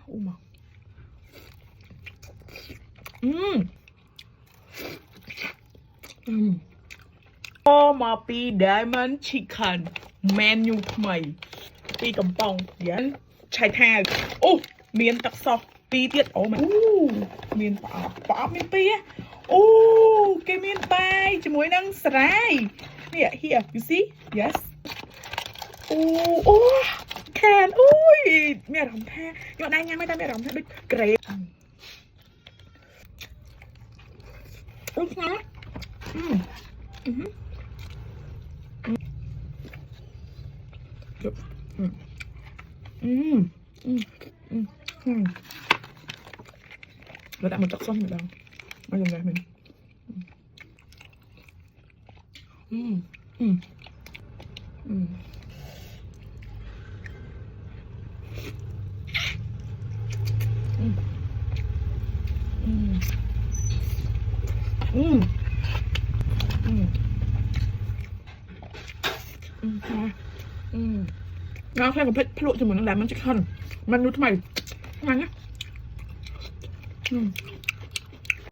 Oh my. Mm. Mm. ก็มาปี Diamond Chicken เมนูใหม่ปีกำปองเดี๋ยวชายแท้โอ้เมียนตักซอกปีเตี้ยโอ้มันเมียนปาเมียนปีโอ้แกเมียนไปจมวยนั่งสไลด์เนี่ย here you see yes โอ้แขนอุ้ยเมียรำแท้ยอดได้ยังไม่ได้เมียรำแท้ด้วยเกรดโอ้ยนะแล้วแต่มันจักซ่อมอยู่แล้วมาอย่างไรมันน้ำแค่กับพะโล้จะเหมือนน้ำแหลมมันจะขั้นมันรู้ทำไมทำไมเนี่ย